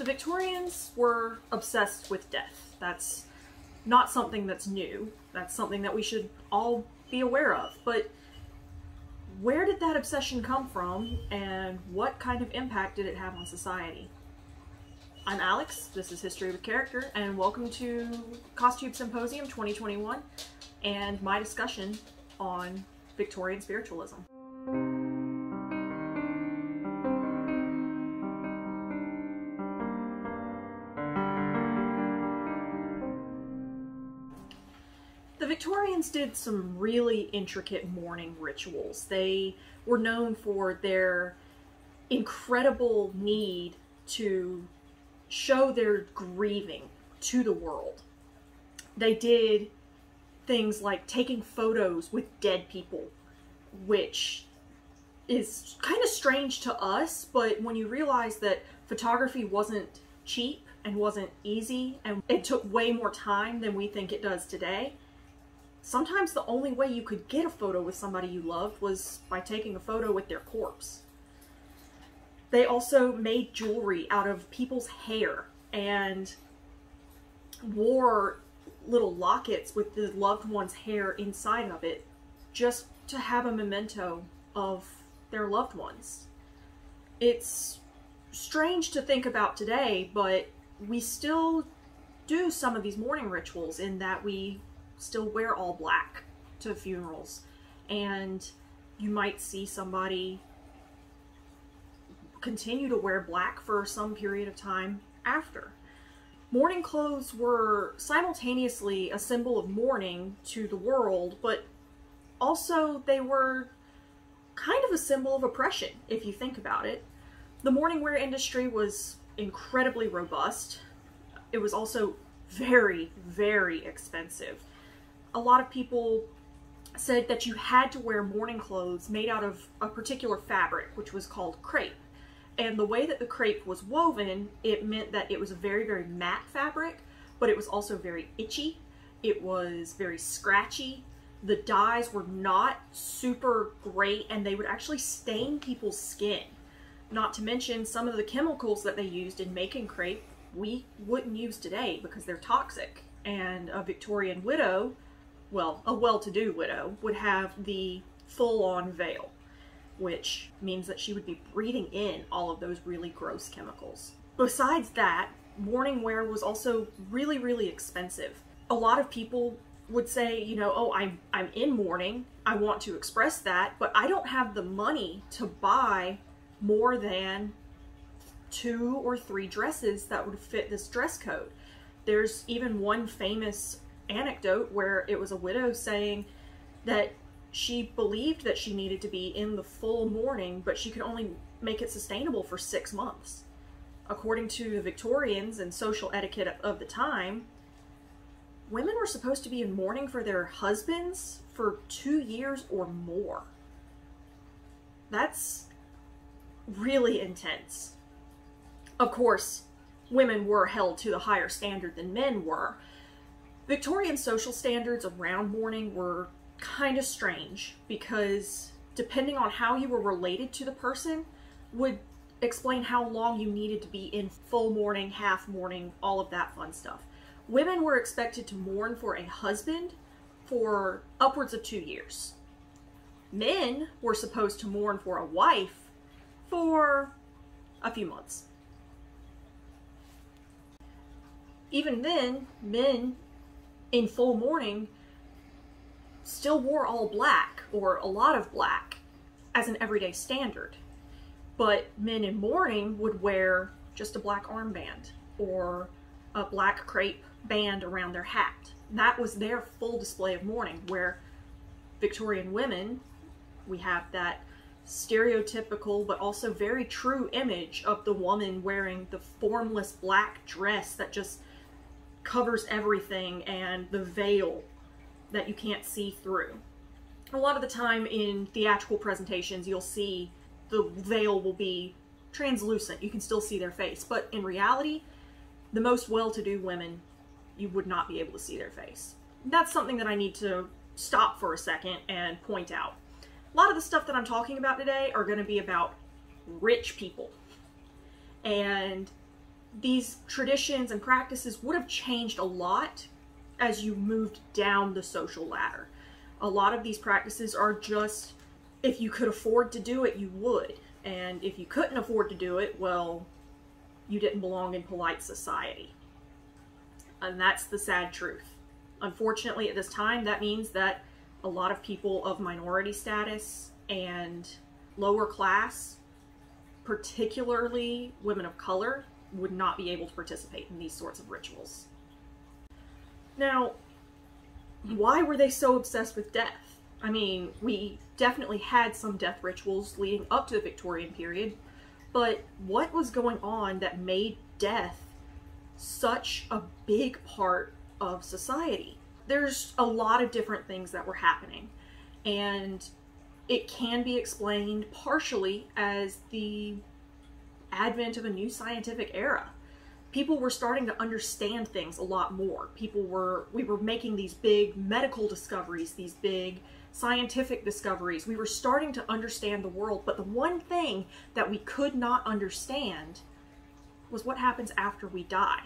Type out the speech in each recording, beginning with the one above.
The Victorians were obsessed with death. That's not something that's new. That's something that we should all be aware of. But where did that obsession come from, and what kind of impact did it have on society? I'm Alex, this is History with Character, and welcome to Costume Symposium 2021 and my discussion on Victorian spiritualism. The Victorians did some really intricate mourning rituals. They were known for their incredible need to show their grieving to the world. They did things like taking photos with dead people, which is kind of strange to us, but when you realize that photography wasn't cheap and wasn't easy, and it took way more time than we think it does today, sometimes the only way you could get a photo with somebody you loved was by taking a photo with their corpse. They also made jewelry out of people's hair and wore little lockets with the loved one's hair inside of it just to have a memento of their loved ones. It's strange to think about today, but we still do some of these mourning rituals in that we still wear all black to funerals, and you might see somebody continue to wear black for some period of time after. Mourning clothes were simultaneously a symbol of mourning to the world, but also they were kind of a symbol of oppression, if you think about it. The mourning wear industry was incredibly robust. It was also very, very expensive. A lot of people said that you had to wear mourning clothes made out of a particular fabric, which was called crepe. And the way that the crepe was woven, it meant that it was a very, very matte fabric, but it was also very itchy. It was very scratchy. The dyes were not super great, and they would actually stain people's skin. Not to mention some of the chemicals that they used in making crepe we wouldn't use today because they're toxic. And a Victorian widow, well, a well-to-do widow, would have the full-on veil, which means that she would be breathing in all of those really gross chemicals. Besides that, mourning wear was also really, really expensive. A lot of people would say, you know, oh, I'm in mourning, I want to express that, but I don't have the money to buy more than 2 or 3 dresses that would fit this dress code. There's even one famous anecdote where it was a widow saying that she believed that she needed to be in the full mourning, but she could only make it sustainable for 6 months. According to the Victorians and social etiquette of the time, women were supposed to be in mourning for their husbands for 2 years or more. That's really intense. Of course, women were held to a higher standard than men were. Victorian social standards around mourning were kind of strange because depending on how you were related to the person would explain how long you needed to be in full mourning, half mourning, all of that fun stuff. Women were expected to mourn for a husband for upwards of 2 years. Men were supposed to mourn for a wife for a few months. Even then, men in full mourning still wore all black, or a lot of black, as an everyday standard. But men in mourning would wear just a black armband, or a black crepe band around their hat. That was their full display of mourning, where Victorian women, we have that stereotypical but also very true image of the woman wearing the formless black dress that just covers everything, and the veil that you can't see through. A lot of the time in theatrical presentations, you'll see the veil will be translucent. You can still see their face, but in reality, the most well-to-do women, you would not be able to see their face. That's something that I need to stop for a second and point out. A lot of the stuff that I'm talking about today are going to be about rich people. And these traditions and practices would have changed a lot as you moved down the social ladder. A lot of these practices are just, if you could afford to do it, you would. And if you couldn't afford to do it, well, you didn't belong in polite society. And that's the sad truth. Unfortunately, at this time, that means that a lot of people of minority status and lower class, particularly women of color, would not be able to participate in these sorts of rituals. Now, why were they so obsessed with death? I mean, we definitely had some death rituals leading up to the Victorian period, but what was going on that made death such a big part of society? There's a lot of different things that were happening, and it can be explained partially as the advent of a new scientific era. People were starting to understand things a lot more. We were making these big medical discoveries, these big scientific discoveries. We were starting to understand the world, but the one thing that we could not understand was what happens after we die.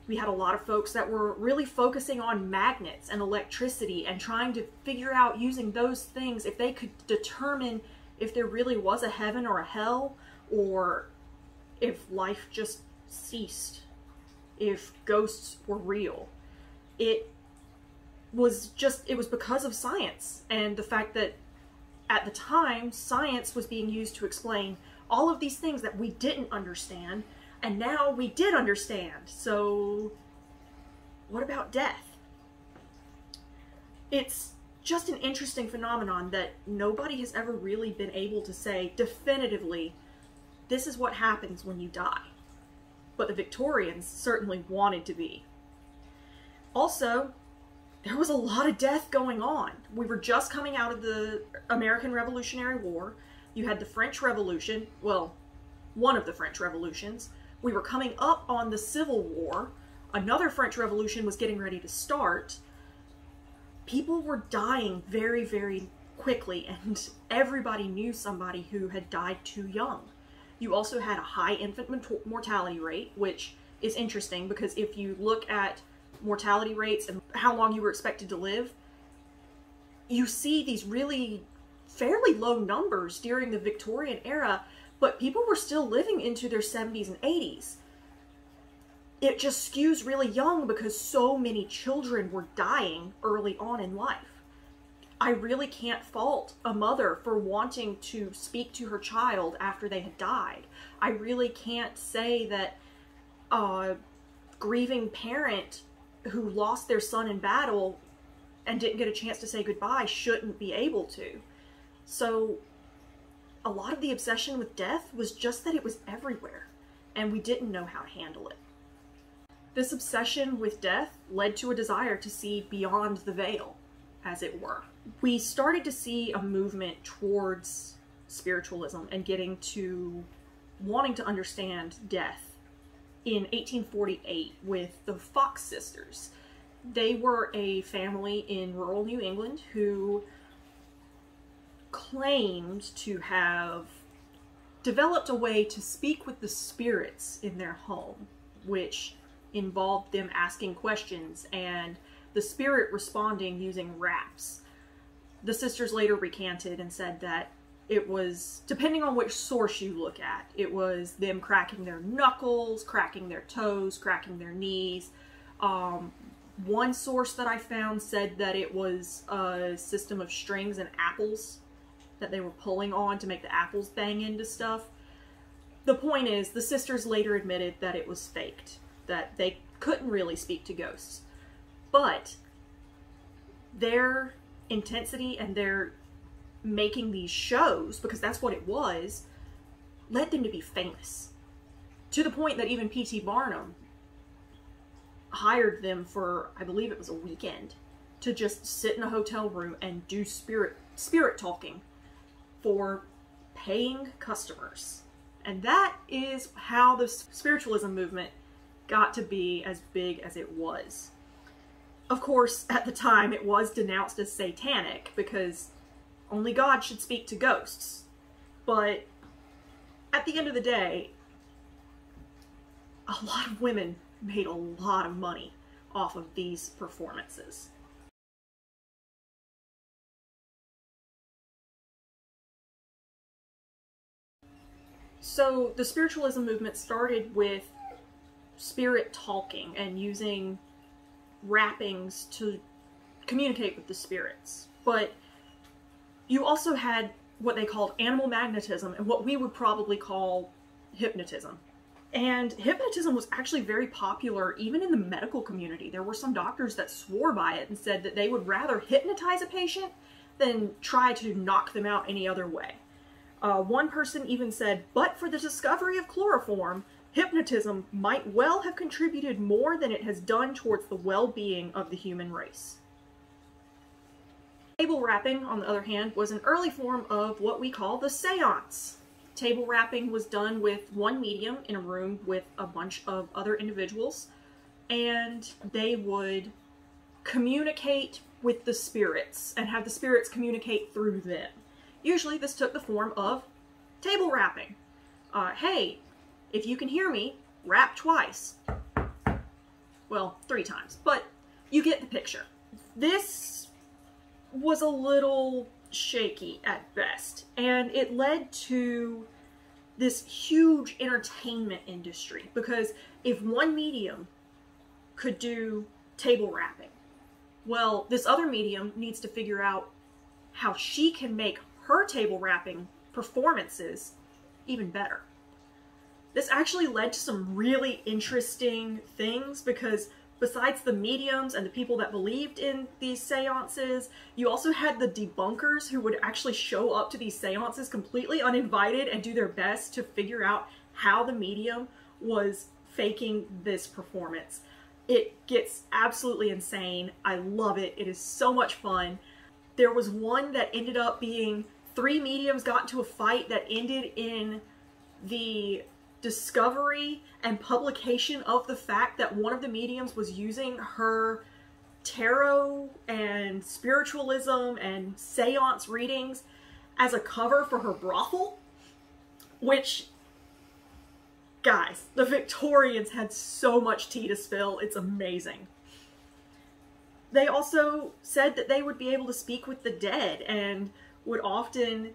We had a lot of folks that were really focusing on magnets and electricity and trying to figure out, using those things, if they could determine if there really was a heaven or a hell, or if life just ceased, if ghosts were real. It was because of science, and the fact that at the time science was being used to explain all of these things that we didn't understand, and now we did understand. So what about death? It's just an interesting phenomenon that nobody has ever really been able to say definitively, this is what happens when you die. But the Victorians certainly wanted to be. Also, there was a lot of death going on. We were just coming out of the American Revolutionary War. You had the French Revolution, well, one of the French revolutions. We were coming up on the Civil War. Another French Revolution was getting ready to start. People were dying very, very quickly, and everybody knew somebody who had died too young. You also had a high infant mortality rate, which is interesting because if you look at mortality rates and how long you were expected to live, you see these really fairly low numbers during the Victorian era, but people were still living into their 70s and 80s. It just skews really young because so many children were dying early on in life. I really can't fault a mother for wanting to speak to her child after they had died. I really can't say that a grieving parent who lost their son in battle and didn't get a chance to say goodbye shouldn't be able to. So a lot of the obsession with death was just that it was everywhere, and we didn't know how to handle it. This obsession with death led to a desire to see beyond the veil, as it were. We started to see a movement towards spiritualism and getting to wanting to understand death in 1848 with the Fox sisters. They were a family in rural New England who claimed to have developed a way to speak with the spirits in their home, which involved them asking questions and the spirit responding using raps. The sisters later recanted and said that it was, depending on which source you look at, it was them cracking their knuckles, cracking their toes, cracking their knees. One source that I found said that it was a system of strings and apples that they were pulling on to make the apples bang into stuff. The point is, the sisters later admitted that it was faked, that they couldn't really speak to ghosts. But their intensity and their making these shows, because that's what it was, led them to be famous. To the point that even P.T. Barnum hired them for, I believe it was a weekend, to just sit in a hotel room and do spirit talking for paying customers. And that is how the spiritualism movement got to be as big as it was. Of course, at the time, it was denounced as satanic because only God should speak to ghosts. But at the end of the day, a lot of women made a lot of money off of these performances. So the spiritualism movement started with spirit talking and using rappings to communicate with the spirits. But you also had what they called animal magnetism and what we would probably call hypnotism. And hypnotism was actually very popular even in the medical community. There were some doctors that swore by it and said that they would rather hypnotize a patient than try to knock them out any other way. One person even said, but for the discovery of chloroform, hypnotism might well have contributed more than it has done towards the well-being of the human race. Table rapping, on the other hand, was an early form of what we call the seance. Table rapping was done with one medium in a room with a bunch of other individuals, and they would communicate with the spirits and have the spirits communicate through them. Usually this took the form of table rapping. Hey, if you can hear me, rap twice. Well, 3 times, but you get the picture. This was a little shaky at best, and it led to this huge entertainment industry, because if one medium could do table rapping, well, this other medium needs to figure out how she can make her table rapping performances even better. This actually led to some really interesting things, because besides the mediums and the people that believed in these seances, you also had the debunkers who would actually show up to these seances completely uninvited and do their best to figure out how the medium was faking this performance. It gets absolutely insane. I love it. It is so much fun. There was one that ended up being 3 mediums got into a fight that ended in the discovery and publication of the fact that one of the mediums was using her tarot and spiritualism and seance readings as a cover for her brothel, which, guys, the Victorians had so much tea to spill. It's amazing. They also said that they would be able to speak with the dead and would often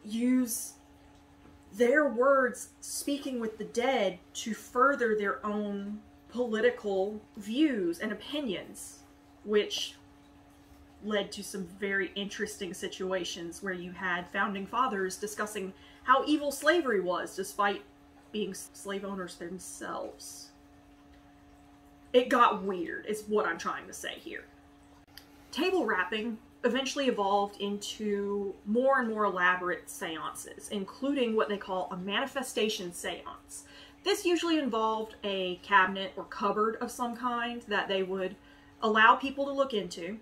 use their words speaking with the dead to further their own political views and opinions, which led to some very interesting situations where you had founding fathers discussing how evil slavery was despite being slave owners themselves. It got weird, is what I'm trying to say here. Table rapping eventually evolved into more and more elaborate seances, including what they call a manifestation seance. This usually involved a cabinet or cupboard of some kind that they would allow people to look into.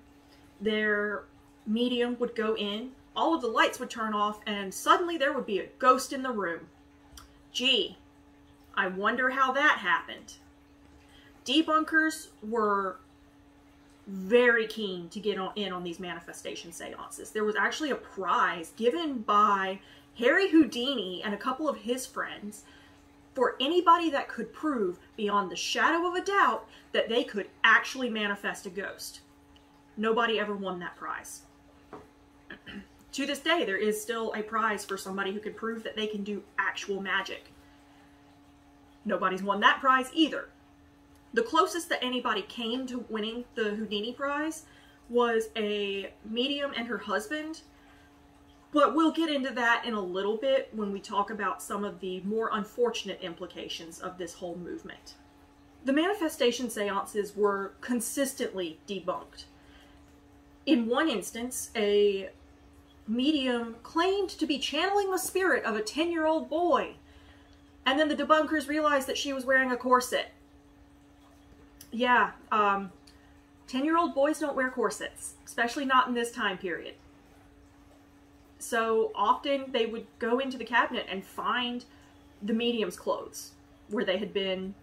Their medium would go in, all of the lights would turn off, and suddenly there would be a ghost in the room. Gee, I wonder how that happened. Debunkers were very keen to get in on these manifestation seances. There was actually a prize given by Harry Houdini and a couple of his friends for anybody that could prove beyond the shadow of a doubt that they could actually manifest a ghost. Nobody ever won that prize. To this day, there is still a prize for somebody who could prove that they can do actual magic. Nobody's won that prize either. The closest that anybody came to winning the Houdini prize was a medium and her husband, but we'll get into that in a little bit when we talk about some of the more unfortunate implications of this whole movement. The manifestation seances were consistently debunked. In one instance, a medium claimed to be channeling the spirit of a 10-year-old boy, and then the debunkers realized that she was wearing a corset. Yeah, 10-year-old boys don't wear corsets, especially not in this time period. So often they would go into the cabinet and find the medium's clothes, where they had been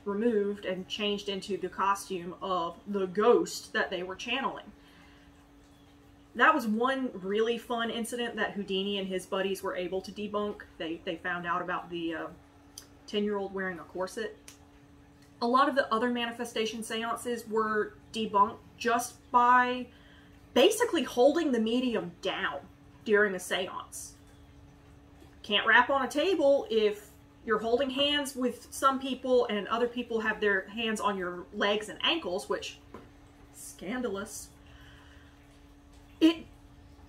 removed and changed into the costume of the ghost that they were channeling. That was one really fun incident that Houdini and his buddies were able to debunk. They found out about the 10-year-old wearing a corset. A lot of the other manifestation seances were debunked just by basically holding the medium down during a seance. Can't rap on a table if you're holding hands with some people and other people have their hands on your legs and ankles, which is scandalous. It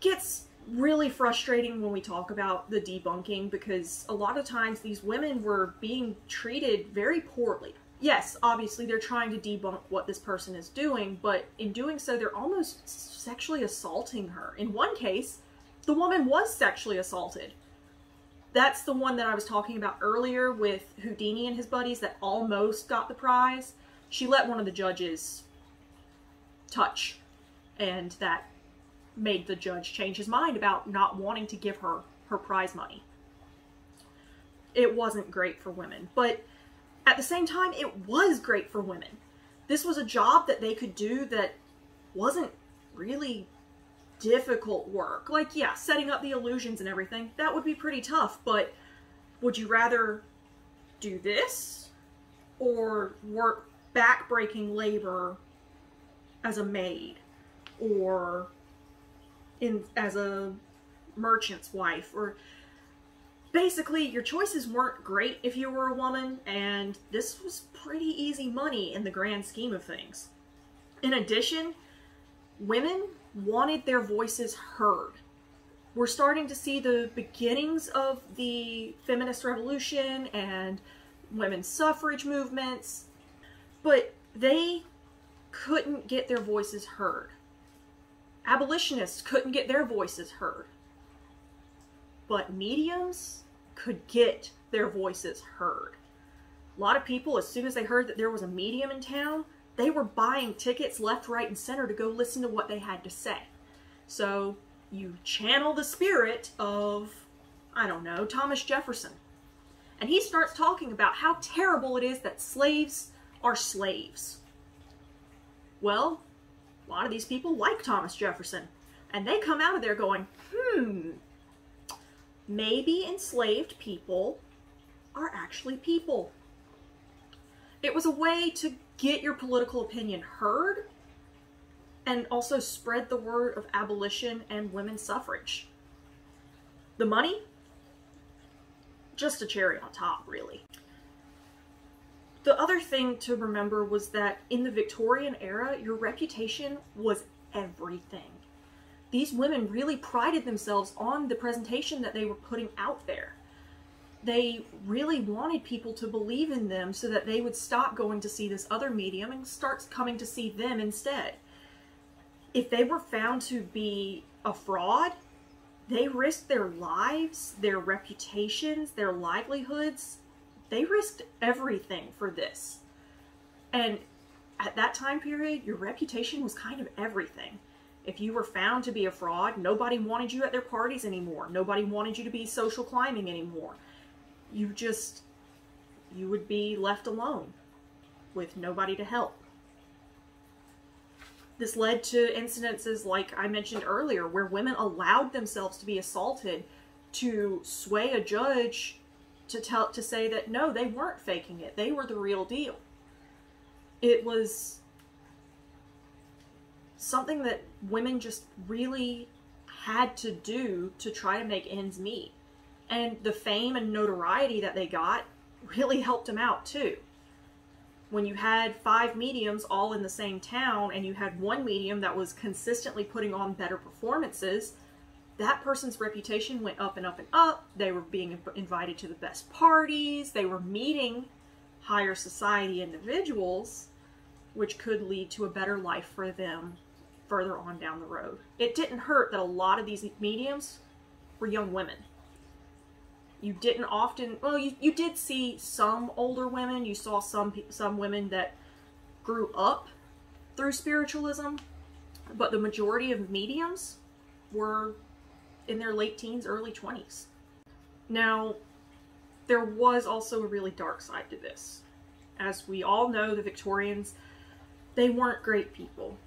gets really frustrating when we talk about the debunking, because a lot of times these women were being treated very poorly. Yes, obviously they're trying to debunk what this person is doing, but in doing so they're almost sexually assaulting her. In one case, the woman was sexually assaulted. That's the one that I was talking about earlier with Houdini and his buddies that almost got the prize. She let one of the judges touch, and that made the judge change his mind about not wanting to give her her prize money. It wasn't great for women, but at the same time, it was great for women. This was a job that they could do that wasn't really difficult work. Like, yeah, setting up the illusions and everything, that would be pretty tough, but would you rather do this or work back-breaking labor as a maid or as a merchant's wife? Or basically, your choices weren't great if you were a woman, and this was pretty easy money in the grand scheme of things. In addition, women wanted their voices heard. We're starting to see the beginnings of the feminist revolution and women's suffrage movements, but they couldn't get their voices heard. Abolitionists couldn't get their voices heard. But mediums could get their voices heard. A lot of people, as soon as they heard that there was a medium in town, they were buying tickets left, right, and center to go listen to what they had to say. So you channel the spirit of, I don't know, Thomas Jefferson. And he starts talking about how terrible it is that slaves are slaves. Well, a lot of these people like Thomas Jefferson. And they come out of there going, maybe enslaved people are actually people. It was a way to get your political opinion heard and also spread the word of abolition and women's suffrage. The money? Just a cherry on top, really. The other thing to remember was that in the Victorian era, your reputation was everything. These women really prided themselves on the presentation that they were putting out there. They really wanted people to believe in them so that they would stop going to see this other medium and start coming to see them instead. If they were found to be a fraud, they risked their lives, their reputations, their livelihoods. They risked everything for this. And at that time period, your reputation was kind of everything. If you were found to be a fraud, nobody wanted you at their parties anymore. Nobody wanted you to be social climbing anymore. You would be left alone with nobody to help. This led to incidences like I mentioned earlier, where women allowed themselves to be assaulted to sway a judge to say that no, they weren't faking it. They were the real deal. It was something that women just really had to do to try to make ends meet. And the fame and notoriety that they got really helped them out too. When you had 5 mediums all in the same town and you had one medium that was consistently putting on better performances, that person's reputation went up and up and up. They were being invited to the best parties. They were meeting higher society individuals, which could lead to a better life for them further on down the road. It didn't hurt that a lot of these mediums were young women. You didn't often, well, you did see some older women. You saw some women that grew up through spiritualism, but the majority of mediums were in their late teens, early 20s. Now, there was also a really dark side to this. As we all know, the Victorians, they weren't great people,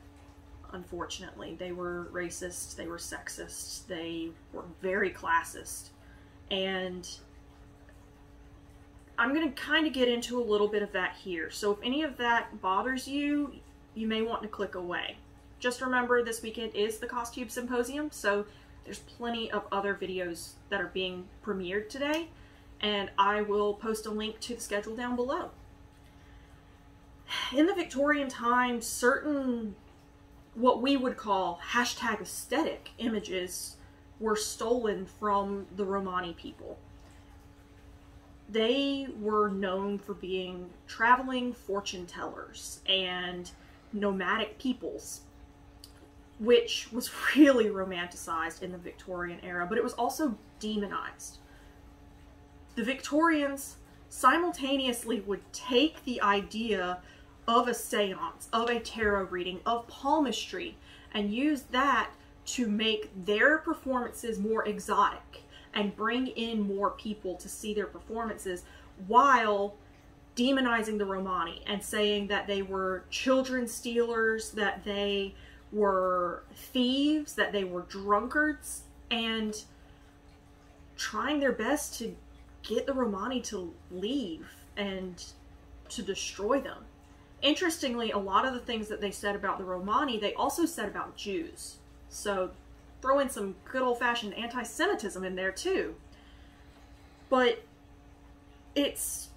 unfortunately. They were racist, they were sexist, they were very classist. And I'm going to kind of get into a little bit of that here. So if any of that bothers you, you may want to click away. Just remember, this weekend is the Costume Symposium, so there's plenty of other videos that are being premiered today, and I will post a link to the schedule down below. In the Victorian times, certain what we would call hashtag aesthetic images were stolen from the Romani people. They were known for being traveling fortune tellers and nomadic peoples, which was really romanticized in the Victorian era, but it was also demonized. The Victorians simultaneously would take the idea of a seance, of a tarot reading, of palmistry, and use that to make their performances more exotic and bring in more people to see their performances, while demonizing the Romani and saying that they were children stealers, that they were thieves, that they were drunkards, and trying their best to get the Romani to leave and to destroy them. Interestingly, a lot of the things that they said about the Romani, they also said about Jews. So throw in some good old-fashioned anti-Semitism in there too. But it's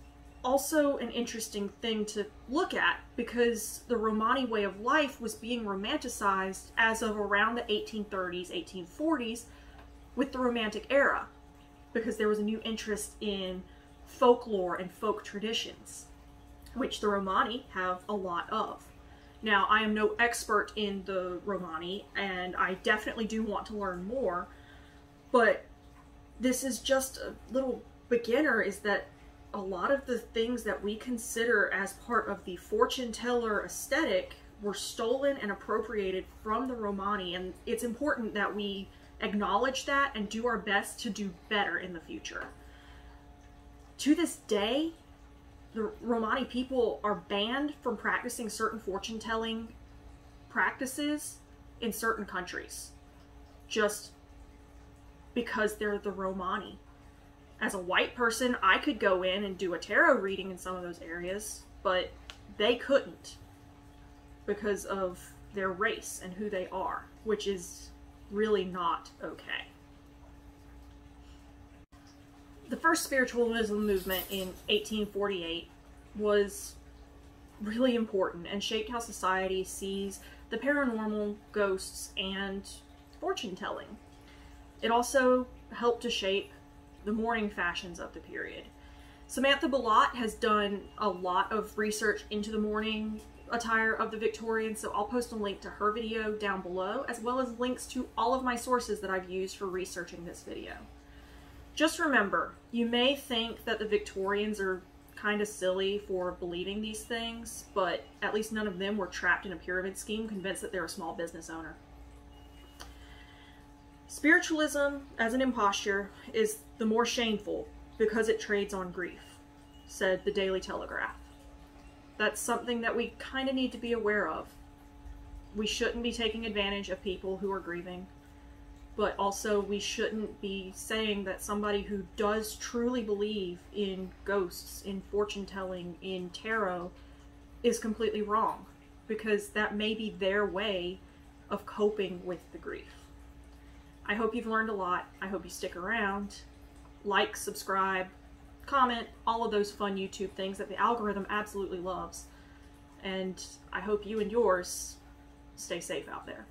also an interesting thing to look at, because the Romani way of life was being romanticized as of around the 1830s, 1840s with the Romantic era, because there was a new interest in folklore and folk traditions, which the Romani have a lot of. Now, I am no expert in the Romani, and I definitely do want to learn more, but this is just a little beginner, is that a lot of the things that we consider as part of the fortune teller aesthetic were stolen and appropriated from the Romani, and it's important that we acknowledge that and do our best to do better in the future. To this day, the Romani people are banned from practicing certain fortune-telling practices in certain countries, just because they're the Romani. As a white person, I could go in and do a tarot reading in some of those areas, but they couldn't because of their race and who they are, which is really not okay. The first spiritualism movement in 1848 was really important and shaped how society sees the paranormal, ghosts, and fortune-telling. It also helped to shape the mourning fashions of the period. Samantha Ballot has done a lot of research into the mourning attire of the Victorians, so I'll post a link to her video down below, as well as links to all of my sources that I've used for researching this video. Just remember, you may think that the Victorians are kind of silly for believing these things, but at least none of them were trapped in a pyramid scheme convinced that they're a small business owner. Spiritualism as an imposture is the more shameful because it trades on grief, said the Daily Telegraph. That's something that we kind of need to be aware of. We shouldn't be taking advantage of people who are grieving, but also we shouldn't be saying that somebody who does truly believe in ghosts, in fortune-telling, in tarot, is completely wrong, because that may be their way of coping with the grief. I hope you've learned a lot. I hope you stick around. Like, subscribe, comment, all of those fun YouTube things that the algorithm absolutely loves. And I hope you and yours stay safe out there.